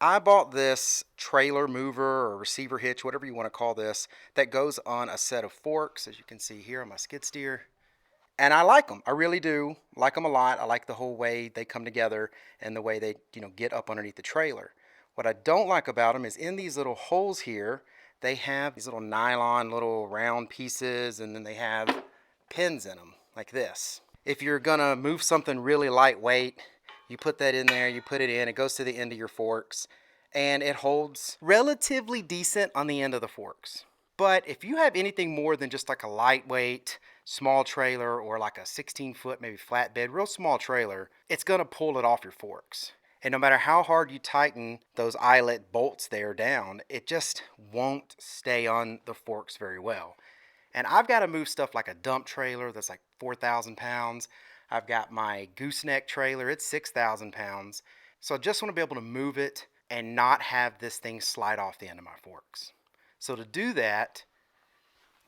I bought this trailer mover or receiver hitch, whatever you want to call this, that goes on a set of forks, as you can see here on my skid steer. And I like them. I really do like them a lot. I like the whole way they come together and the way they, get up underneath the trailer. What I don't like about them is in these little holes here, they have these little nylon little round pieces, and then they have pins in them like this. If you're gonna move something really lightweight, you put that in there, you put it in, it goes to the end of your forks, and it holds relatively decent on the end of the forks. But if you have anything more than just like a lightweight small trailer or like a 16-foot maybe flatbed, real small trailer, it's gonna pull it off your forks. And no matter how hard you tighten those eyelet bolts there down, it just won't stay on the forks very well. And I've got to move stuff like a dump trailer that's like 4,000 pounds. I've got my gooseneck trailer, it's 6,000 pounds. So I just want to be able to move it and not have this thing slide off the end of my forks. So to do that,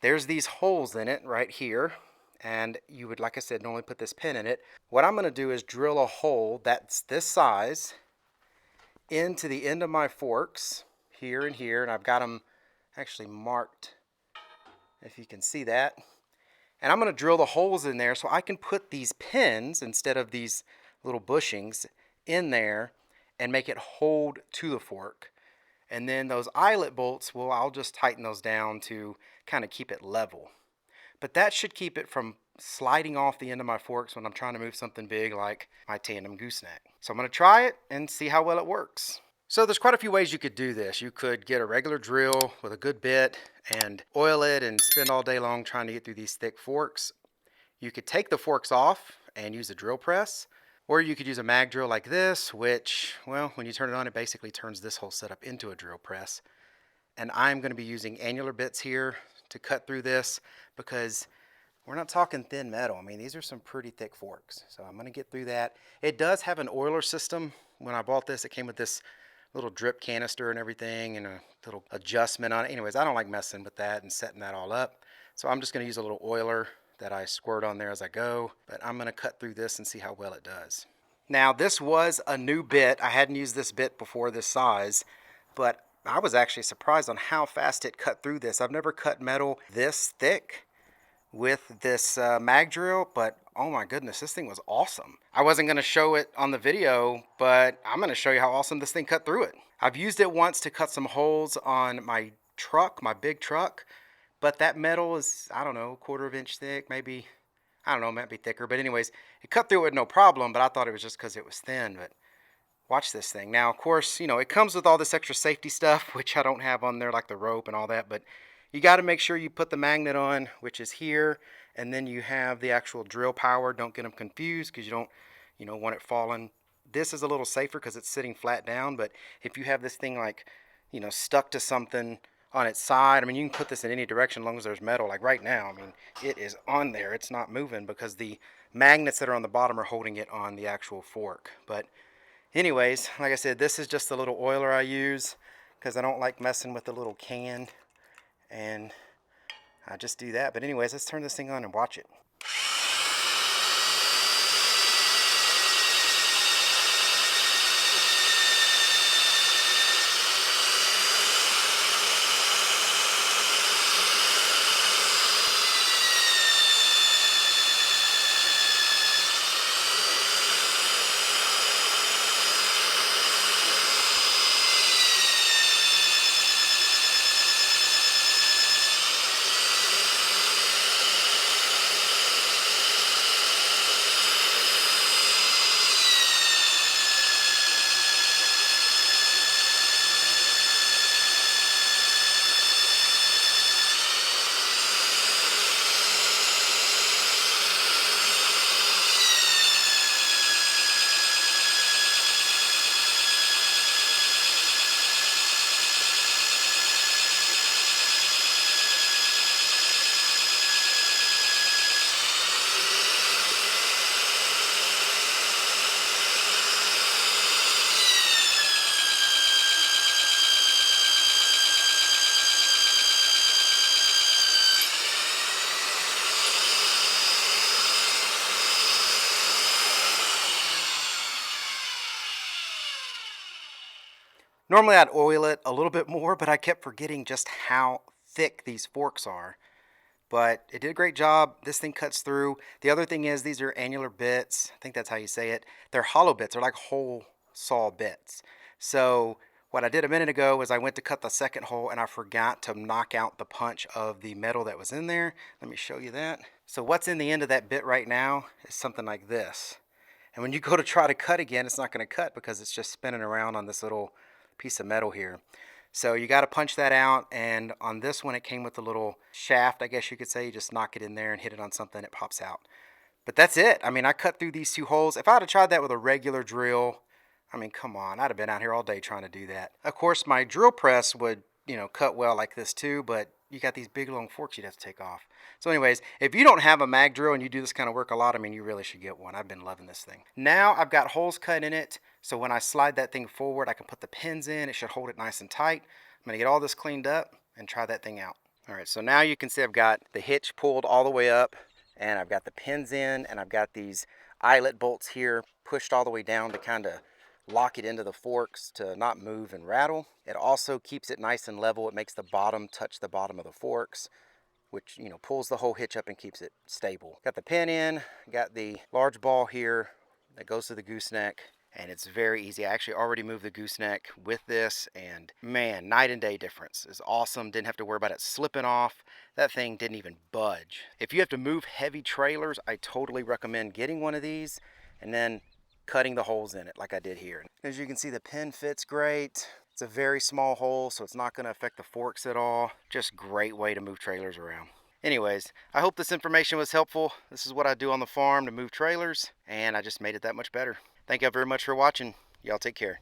there's these holes in it right here. And you would, like I said, normally put this pin in it. What I'm going to do is drill a hole that's this size into the end of my forks here and here. And I've got them actually marked, if you can see that. And I'm going to drill the holes in there so I can put these pins instead of these little bushings in there and make it hold to the fork. And then those eyelet bolts, well, I'll just tighten those down to kind of keep it level. But that should keep it from sliding off the end of my forks when I'm trying to move something big like my tandem gooseneck. So I'm going to try it and see how well it works. So there's quite a few ways you could do this. You could get a regular drill with a good bit and oil it and spend all day long trying to get through these thick forks. You could take the forks off and use a drill press, or you could use a mag drill like this, which, well, when you turn it on, it basically turns this whole setup into a drill press. And I'm going to be using annular bits here to cut through this because we're not talking thin metal. I mean, these are some pretty thick forks. So I'm going to get through that. It does have an oiler system. When I bought this, it came with this little drip canister and everything and a little adjustment on it. Anyways, I don't like messing with that and setting that all up. So I'm just going to use a little oiler that I squirt on there as I go. But I'm going to cut through this and see how well it does. Now, this was a new bit. I hadn't used this bit before this size, but I was actually surprised on how fast it cut through this. I've never cut metal this thick with this mag drill, but oh my goodness, this thing was awesome. I wasn't going to show it on the video, but I'm going to show you how awesome this thing cut through it. I've used it once to cut some holes on my truck, my big truck, but that metal is, I don't know, 1/4 inch thick, maybe, I don't know, it might be thicker, but anyways, it cut through it no problem, but I thought it was just because it was thin. But watch this thing. Now, of course, it comes with all this extra safety stuff, which I don't have on there, like the rope and all that, but you got to make sure you put the magnet on, which is here, and then you have the actual drill power. Don't get them confused because you don't, want it falling. This is a little safer because it's sitting flat down, but if you have this thing like, stuck to something on its side, I mean, you can put this in any direction as long as there's metal. Like right now, I mean, it is on there. It's not moving because the magnets that are on the bottom are holding it on the actual fork. But anyways, like I said, this is just the little oiler I use because I don't like messing with the little can. And I just do that. But anyways, let's turn this thing on and watch it. Normally I'd oil it a little bit more, but I kept forgetting just how thick these forks are. But it did a great job. This thing cuts through. The other thing is these are annular bits. I think that's how you say it. They're hollow bits. They're like whole saw bits. So what I did a minute ago was I went to cut the second hole and I forgot to knock out the punch of the metal that was in there. Let me show you that. So what's in the end of that bit right now is something like this. And when you go to try to cut again, it's not going to cut because it's just spinning around on this little piece of metal here. So you got to punch that out, and on this one it came with a little shaft, I guess you could say. You just knock it in there and hit it on something, it pops out. But that's it. I mean, I cut through these two holes. If I had tried that with a regular drill, I mean, come on, I'd have been out here all day trying to do that. Of course, my drill press would, cut well like this too, but you got these big long forks you'd have to take off. So anyways, if you don't have a mag drill and you do this kind of work a lot, I mean, you really should get one. I've been loving this thing. Now I've got holes cut in it, so when I slide that thing forward, I can put the pins in. It should hold it nice and tight. I'm gonna get all this cleaned up and try that thing out. All right, so now you can see I've got the hitch pulled all the way up, and I've got the pins in, and I've got these eyelet bolts here pushed all the way down to kind of lock it into the forks to not move and rattle. It also keeps it nice and level. It makes the bottom touch the bottom of the forks, which pulls the whole hitch up and keeps it stable. Got the pin in, got the large ball here that goes to the gooseneck, and it's very easy. I actually already moved the gooseneck with this, and man, night and day difference. It's awesome. Didn't have to worry about it slipping off. That thing didn't even budge. If you have to move heavy trailers, I totally recommend getting one of these and then cutting the holes in it like I did here. As you can see, the pin fits great. It's a very small hole, so it's not going to affect the forks at all. Just great way to move trailers around. Anyways, I hope this information was helpful. This is what I do on the farm to move trailers, and I just made it that much better. Thank you very much for watching. Y'all take care.